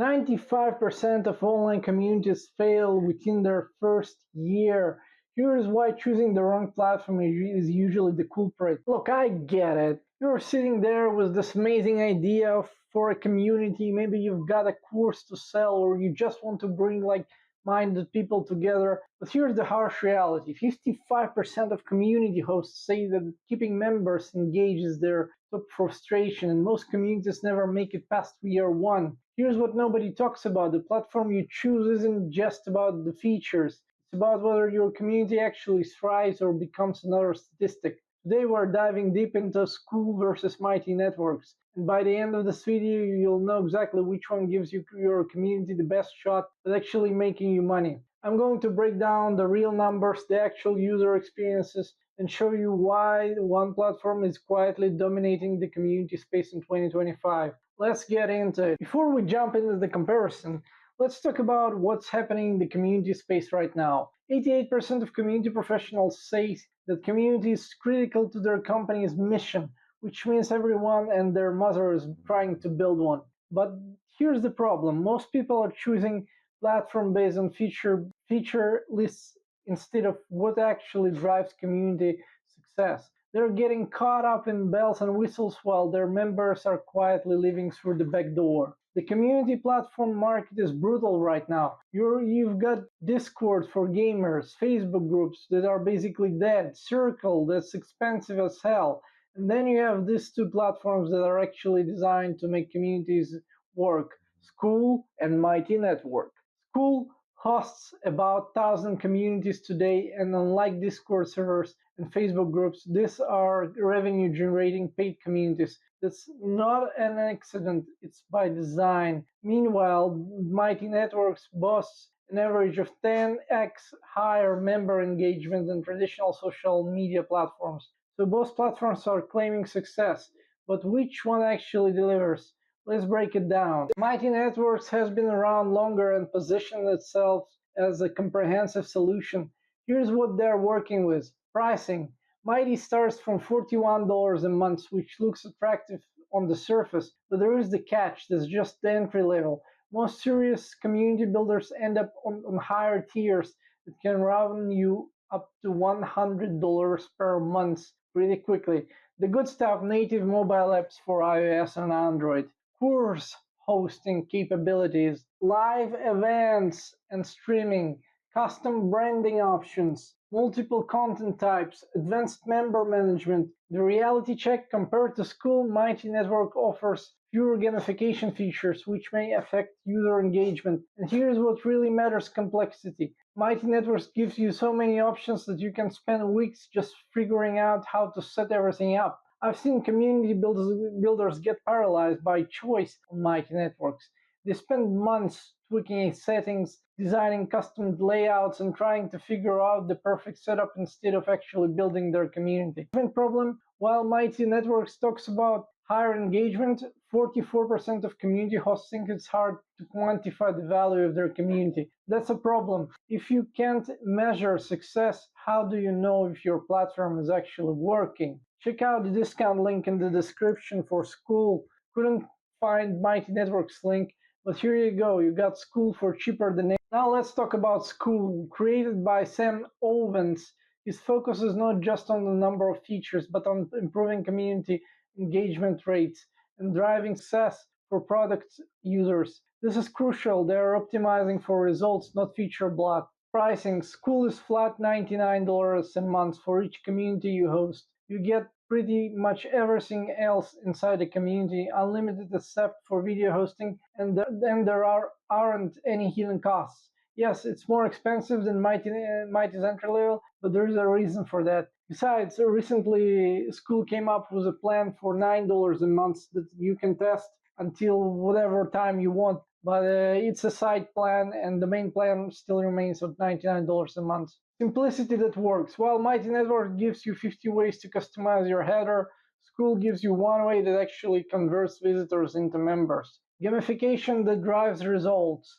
95% of online communities fail within their first year. Here's why choosing the wrong platform is usually the culprit. Look, I get it. You're sitting there with this amazing idea for a community. Maybe you've got a course to sell, or you just want to bring like-minded people together. But here's the harsh reality. 55% of community hosts say that keeping members engaged is their top frustration, and most communities never make it past year one. Here's what nobody talks about. The platform you choose isn't just about the features. It's about whether your community actually thrives or becomes another statistic. Today we're diving deep into Skool versus Mighty Networks. And by the end of this video, you'll know exactly which one gives your community the best shot at actually making you money. I'm going to break down the real numbers, the actual user experiences, and show you why one platform is quietly dominating the community space in 2025. Let's get into it. Before we jump into the comparison, let's talk about what's happening in the community space right now. 88% of community professionals say that community is critical to their company's mission, which means everyone and their mother is trying to build one. But here's the problem. Most people are choosing platform based on feature lists instead of what actually drives community success. They're getting caught up in bells and whistles while their members are quietly leaving through the back door. The community platform market is brutal right now. You've got Discord for gamers, Facebook groups that are basically dead, Circle that's expensive as hell, and then you have these two platforms that are actually designed to make communities work, Skool and Mighty Network. Skool hosts about 1,000 communities today, and unlike Discord servers and Facebook groups, these are revenue-generating paid communities. That's not an accident, it's by design. Meanwhile, Mighty Networks boasts an average of 10x higher member engagement than traditional social media platforms. So both platforms are claiming success, but which one actually delivers? Let's break it down. Mighty Networks has been around longer and positioned itself as a comprehensive solution. Here's what they're working with. Pricing. Mighty starts from $41 a month, which looks attractive on the surface, but there is the catch. That's just the entry level. Most serious community builders end up on higher tiers that can run you up to $100 per month pretty quickly. The good stuff, native mobile apps for iOS and Android, course hosting capabilities, live events and streaming, custom branding options, multiple content types, advanced member management. The reality check: compared to Skool, Mighty Network offers fewer gamification features which may affect user engagement. And here's what really matters: complexity. Mighty Networks gives you so many options that you can spend weeks just figuring out how to set everything up. I've seen community builders get paralyzed by choice on Mighty Networks. They spend months tweaking settings, designing custom layouts, and trying to figure out the perfect setup instead of actually building their community. Different problem: while Mighty Networks talks about higher engagement, 44% of community hosts think it's hard to quantify the value of their community. That's a problem. If you can't measure success, how do you know if your platform is actually working? Check out the discount link in the description for Skool. Couldn't find Mighty Networks link, but here you go. You got Skool for cheaper than. Now let's talk about Skool. Created by Sam Ovens, his focus is not just on the number of features, but on improving community engagement rates and driving success for product users. This is crucial. They are optimizing for results, not feature block. Pricing: Skool is flat $99 a month for each community you host. You get pretty much everything else inside the community, unlimited except for video hosting, and then there aren't any hidden costs. Yes, it's more expensive than Mighty's entry level, but there is a reason for that. Besides, recently Skool came up with a plan for $9 a month that you can test until whatever time you want. But it's a side plan, and the main plan still remains at $99 a month. Simplicity that works. While Mighty Network gives you 50 ways to customize your header, Skool gives you one way that actually converts visitors into members. Gamification that drives results.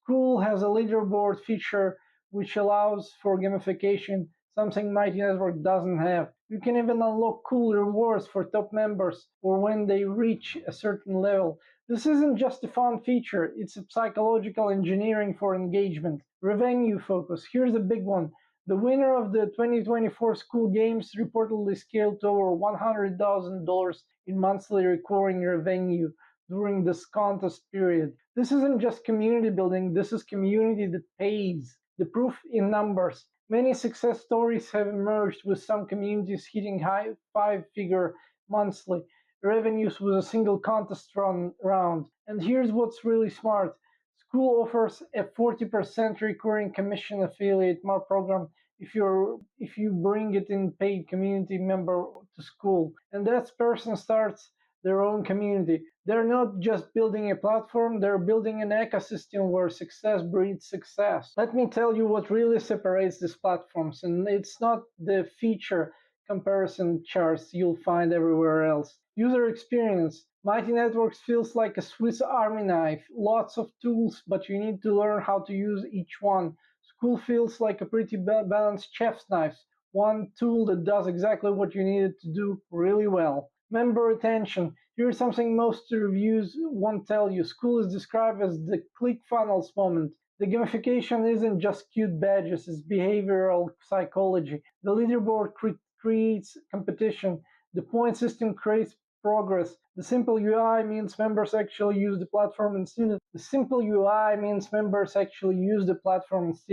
Skool has a leaderboard feature which allows for gamification, something Mighty Network doesn't have. You can even unlock cool rewards for top members or when they reach a certain level. This isn't just a fun feature, it's a psychological engineering for engagement. Revenue focus. Here's a big one. The winner of the 2024 Skool Games reportedly scaled to over $100,000 in monthly recurring revenue during this contest period. This isn't just community building, this is community that pays. The proof in numbers. Many success stories have emerged with some communities hitting high five-figure monthly revenues with a single contest round. And here's what's really smart. Skool offers a 40% recurring commission affiliate program if you bring it in paid community member to Skool. And that person starts their own community. They're not just building a platform, they're building an ecosystem where success breeds success. Let me tell you what really separates these platforms, and it's not the feature comparison charts you'll find everywhere else. User experience. Mighty Networks feels like a Swiss Army knife. Lots of tools, but you need to learn how to use each one. Skool feels like a pretty balanced chef's knife. One tool that does exactly what you need it to do really well. Member retention. Here's something most reviews won't tell you. Skool is described as the ClickFunnels moment. The gamification isn't just cute badges, it's behavioral psychology. The leaderboard creates competition. The point system creates progress. The simple UI means members actually use the platform instead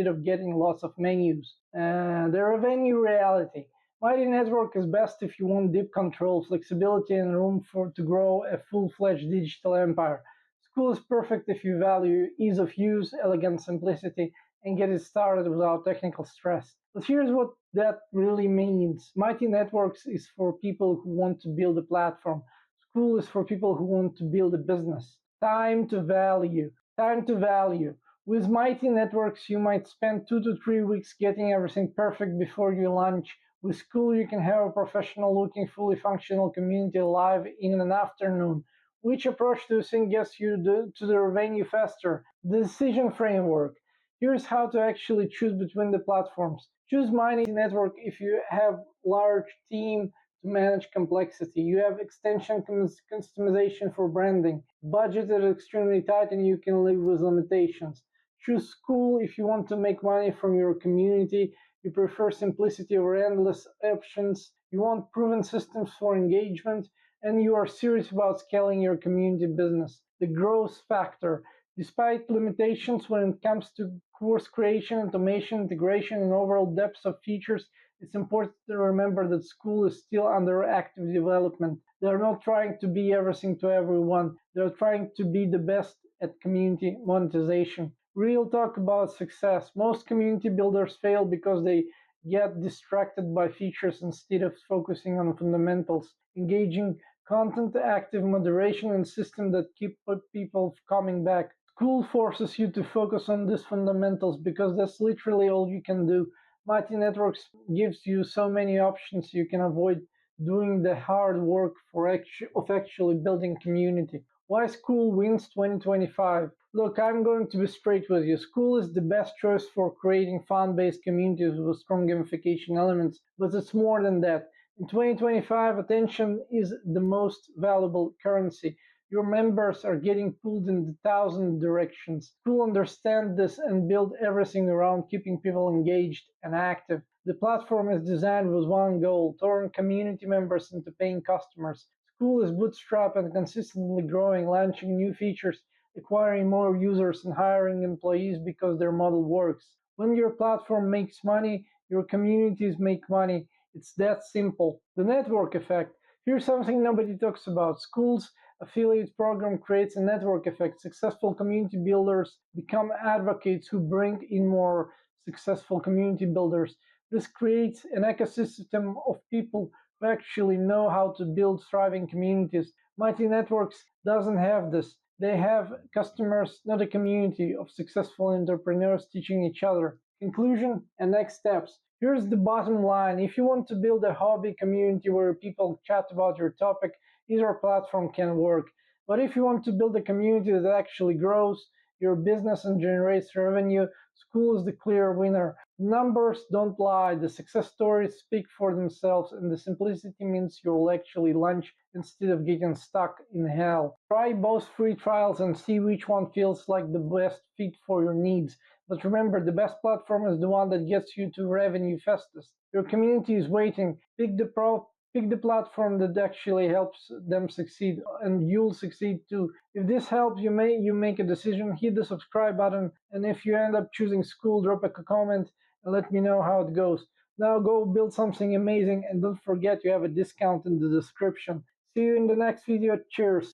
of getting lots of menus. The revenue reality. Mighty Network is best if you want deep control, flexibility, and room to grow a full-fledged digital empire. Skool is perfect if you value ease of use, elegant simplicity, and get it started without technical stress. But here's what that really means. Mighty Networks is for people who want to build a platform. Skool is for people who want to build a business. Time to value. Time to value. With Mighty Networks, you might spend 2 to 3 weeks getting everything perfect before you launch. With Skool, you can have a professional-looking, fully functional community live in an afternoon. Which approach do you think gets you to the revenue faster? The decision framework. Here's how to actually choose between the platforms. Choose Mighty Network if you have large team to manage complexity. You have extension customization for branding. Budget is extremely tight and you can live with limitations. Choose Skool if you want to make money from your community. You prefer simplicity over endless options. You want proven systems for engagement, and you are serious about scaling your community business. The growth factor. Despite limitations when it comes to course creation, automation, integration, and overall depth of features, it's important to remember that Skool is still under active development. They're not trying to be everything to everyone. They're trying to be the best at community monetization. Real talk about success. Most community builders fail because they get distracted by features instead of focusing on fundamentals. Engaging content, active moderation, and systems that keep people coming back. Skool forces you to focus on these fundamentals because that's literally all you can do. Mighty Networks gives you so many options you can avoid doing the hard work of actually building community. Why Skool wins 2025? Look, I'm going to be straight with you. Skool is the best choice for creating fan-based communities with strong gamification elements, but it's more than that. In 2025, attention is the most valuable currency. Your members are getting pulled in 1,000 directions. Skool understand this and build everything around keeping people engaged and active. The platform is designed with one goal: turn community members into paying customers. Skool is bootstrapped and consistently growing, launching new features, acquiring more users, and hiring employees because their model works. When your platform makes money, your communities make money. It's that simple. The network effect. Here's something nobody talks about. Skool's affiliate program creates a network effect. Successful community builders become advocates who bring in more successful community builders. This creates an ecosystem of people who actually know how to build thriving communities. Mighty Networks doesn't have this. They have customers, not a community of successful entrepreneurs teaching each other. Conclusion and next steps. Here's the bottom line. If you want to build a hobby community where people chat about your topic, either platform can work. But if you want to build a community that actually grows your business and generates revenue, Skool is the clear winner. Numbers don't lie, the success stories speak for themselves, and the simplicity means you'll actually launch instead of getting stuck in hell. Try both free trials and see which one feels like the best fit for your needs. But remember, the best platform is the one that gets you to revenue fastest. Your community is waiting. Pick the platform that actually helps them succeed, and you'll succeed too. If this helps you make a decision, hit the subscribe button, and if you end up choosing Skool, drop a comment and let me know how it goes. Now go build something amazing, and don't forget you have a discount in the description. See you in the next video. Cheers.